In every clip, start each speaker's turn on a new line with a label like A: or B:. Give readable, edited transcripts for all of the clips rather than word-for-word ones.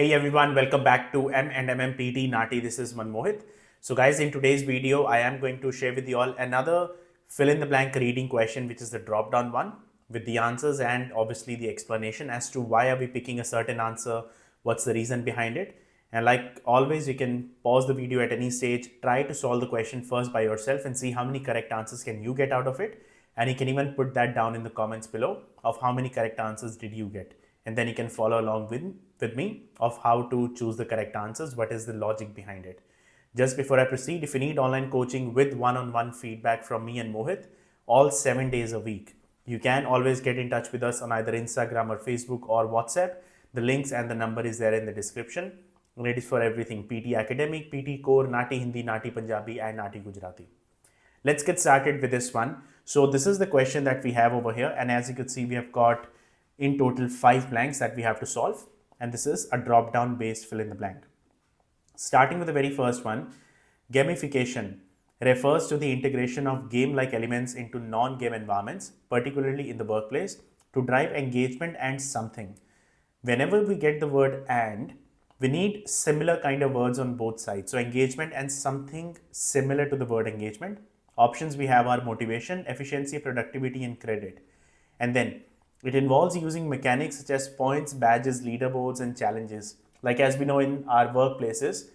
A: Hey everyone, welcome back to M&M PT NAATI. This is Manmohit. So guys, in today's video, I am going to share with you all another fill in the blank reading question, which is the drop down one with the answers and obviously the explanation as to why are we picking a certain answer, what's the reason behind it. And like always, you can pause the video at any stage, try to solve the question first by yourself and see how many correct answers can you get out of it. And you can even put that down in the comments below of how many correct answers did you get. And then you can follow along with me of how to choose the correct answers, what is the logic behind it. Just before I proceed, if you need online coaching with one-on-one feedback from me and Mohit, all 7 days a week, you can always get in touch with us on either Instagram or Facebook or WhatsApp. The links and the number is there in the description. And it is for everything: PT Academic, PT Core, Nati Hindi, Nati Punjabi and Nati Gujarati. Let's get started with this one. So this is the question that we have over here, and as you can see, we have got in total 5 blanks that we have to solve, and this is a drop down based fill in the blank. Starting with the very first one, gamification refers to the integration of game-like elements into non-game environments, particularly in the workplace, to drive engagement and something. Whenever we get the word and, we need similar kind of words on both sides. So engagement and something similar to the word engagement. Options we have are motivation, efficiency, productivity, and credit. And then it involves using mechanics such as points, badges, leaderboards, and challenges. Like as we know in our workplaces,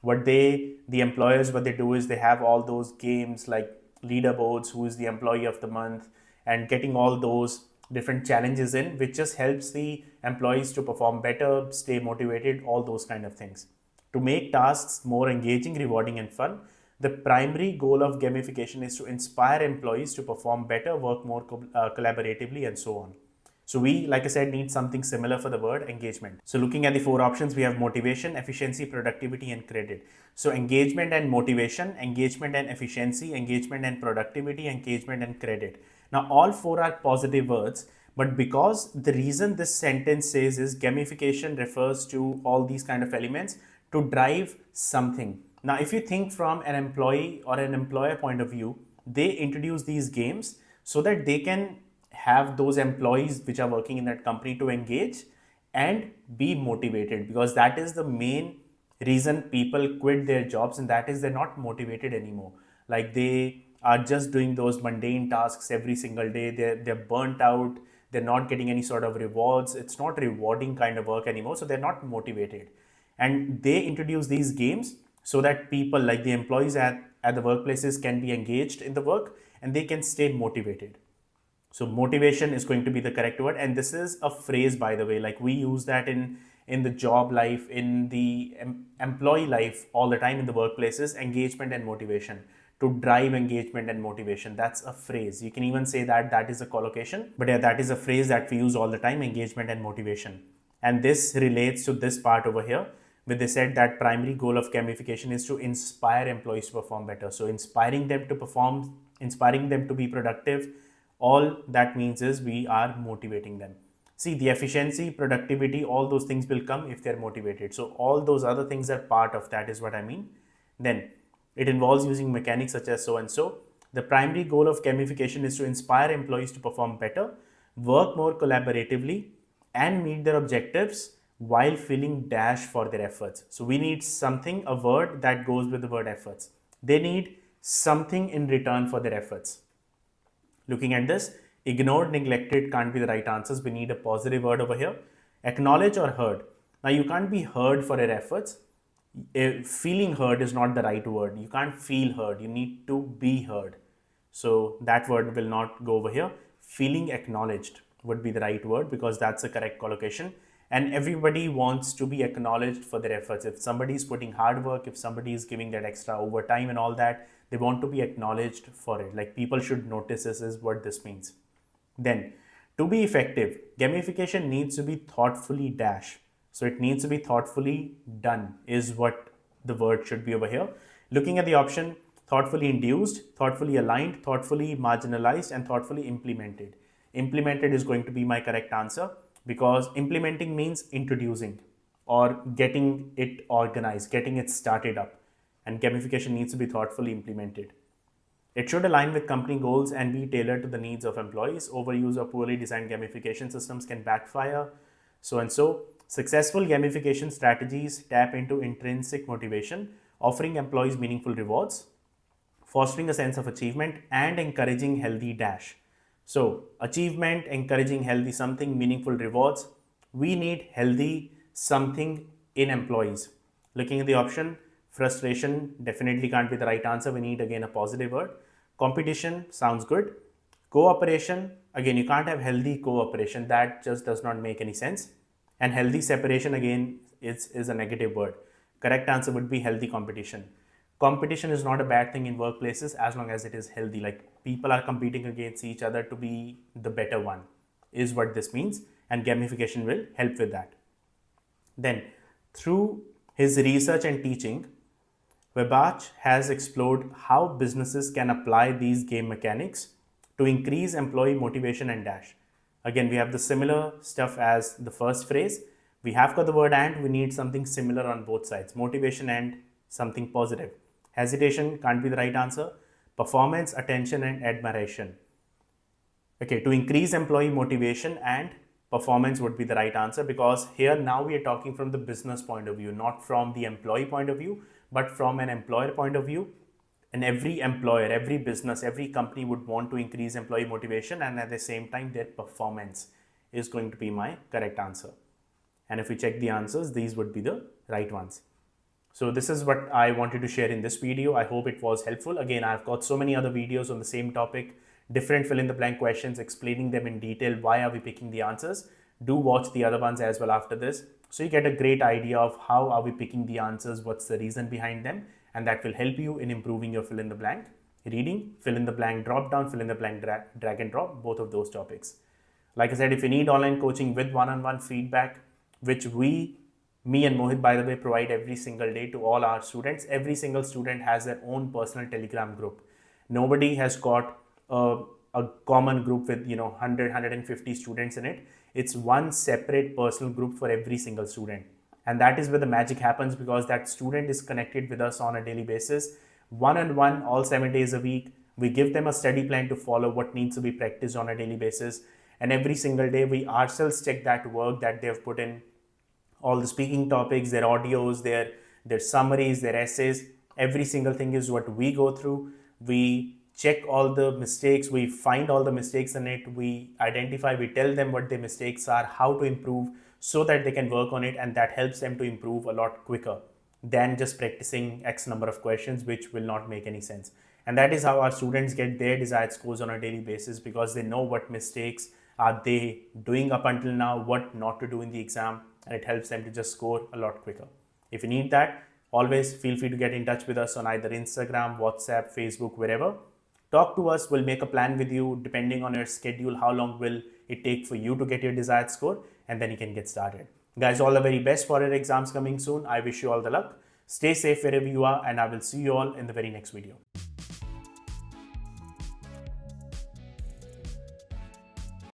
A: the employers, what they do is they have all those games like leaderboards, who is the employee of the month, and getting all those different challenges in, which just helps the employees to perform better, stay motivated, all those kind of things. To make tasks more engaging, rewarding, and fun, the primary goal of gamification is to inspire employees to perform better, work more collaboratively, and so on. So we, like I said, need something similar for the word engagement. So looking at the 4 options, we have motivation, efficiency, productivity, and credit. So engagement and motivation, engagement and efficiency, engagement and productivity, engagement and credit. Now all 4 are positive words, but because the reason this sentence says is gamification refers to all these kind of elements to drive something. Now if you think from an employee or an employer point of view, they introduce these games so that they can have those employees which are working in that company to engage and be motivated, because that is the main reason people quit their jobs, and that is they're not motivated anymore. Like they are just doing those mundane tasks every single day. They're burnt out, they're not getting any sort of rewards. It's not rewarding kind of work anymore, so they're not motivated. And they introduce these games so that people like the employees at the workplaces can be engaged in the work and they can stay motivated. So motivation is going to be the correct word, and this is a phrase, by the way, like we use that in the job life, in the employee life all the time in the workplaces. Engagement and motivation, to drive engagement and motivation, that's a phrase. You can even say that that is a collocation, but yeah, that is a phrase that we use all the time: engagement and motivation. And this relates to this part over here, where they said that primary goal of gamification is to inspire employees to perform better. So inspiring them to perform, inspiring them to be productive, all that means is we are motivating them. See, the efficiency, productivity, all those things will come if they're motivated. So all those other things are part of that, is what I mean. Then it involves using mechanics such as so and so. The primary goal of gamification is to inspire employees to perform better, work more collaboratively, and meet their objectives while feeling dash for their efforts. So we need something, a word that goes with the word efforts. They need something in return for their efforts. Looking at this, ignored, neglected can't be the right answers. We need a positive word over here. Acknowledge or heard. Now you can't be heard for your efforts. Feeling heard is not the right word. You can't feel heard. You need to be heard. So that word will not go over here. Feeling acknowledged would be the right word, because that's the correct collocation. And everybody wants to be acknowledged for their efforts. If somebody is putting hard work, if somebody is giving that extra overtime and all that, they want to be acknowledged for it. Like people should notice this, is what this means. Then, to be effective, gamification needs to be thoughtfully dash. So it needs to be thoughtfully done, is what the word should be over here. Looking at the option, thoughtfully induced, thoughtfully aligned, thoughtfully marginalized, and thoughtfully implemented. Implemented is going to be my correct answer, because implementing means introducing or getting it organized, getting it started up. And gamification needs to be thoughtfully implemented. It should align with company goals and be tailored to the needs of employees. Overuse or poorly designed gamification systems can backfire. So and so. Successful gamification strategies tap into intrinsic motivation, offering employees meaningful rewards, fostering a sense of achievement, and encouraging healthy dash. So, achievement, encouraging healthy something, meaningful rewards. We need healthy something in employees. Looking at the option, frustration definitely can't be the right answer. We need again a positive word. Competition sounds good. Cooperation, again, you can't have healthy cooperation. That just does not make any sense. And healthy separation, again, is a negative word. Correct answer would be healthy competition. Competition is not a bad thing in workplaces as long as it is healthy. Like people are competing against each other to be the better one, is what this means. And gamification will help with that. Then, through his research and teaching, Webach has explored how businesses can apply these game mechanics to increase employee motivation and dash. Again, we have the similar stuff as the first phrase. We have got the word and, we need something similar on both sides, motivation and something positive. Hesitation can't be the right answer. Performance, attention, and admiration. Okay, to increase employee motivation and performance would be the right answer, because here now we are talking from the business point of view, not from the employee point of view, but from an employer point of view. And every employer, every business, every company would want to increase employee motivation, and at the same time their performance is going to be my correct answer. And if we check the answers, these would be the right ones. So this is what I wanted to share in this video. I hope it was helpful. Again, I've got so many other videos on the same topic, different fill in the blank questions, explaining them in detail. Why are we picking the answers? Do watch the other ones as well after this, so you get a great idea of how are we picking the answers, what's the reason behind them, and that will help you in improving your fill in the blank reading, fill in the blank drop down, fill in the blank drag and drop, both of those topics. Like I said, if you need online coaching with one-on-one feedback, which me and Mohit, by the way, provide every single day to all our students. Every single student has their own personal Telegram group. Nobody has got a common group with 100, 150 students in it. It's one separate personal group for every single student. And that is where the magic happens, because that student is connected with us on a daily basis, one-on-one, all 7 days a week. We give them a study plan to follow, what needs to be practiced on a daily basis. And every single day, we ourselves check that work that they've put in, all the speaking topics, their audios, their summaries, their essays. Every single thing is what we go through. We check all the mistakes, we find all the mistakes in it, we identify, we tell them what their mistakes are, how to improve, so that they can work on it, and that helps them to improve a lot quicker than just practicing X number of questions, which will not make any sense. And that is how our students get their desired scores on a daily basis, because they know what mistakes are they doing up until now, what not to do in the exam, and it helps them to just score a lot quicker. If you need that, always feel free to get in touch with us on either Instagram, WhatsApp, Facebook, wherever. Talk to us, we'll make a plan with you depending on your schedule, how long will it take for you to get your desired score, and then you can get started. Guys, all the very best for your exams coming soon. I wish you all the luck. Stay safe wherever you are, and I will see you all in the very next video.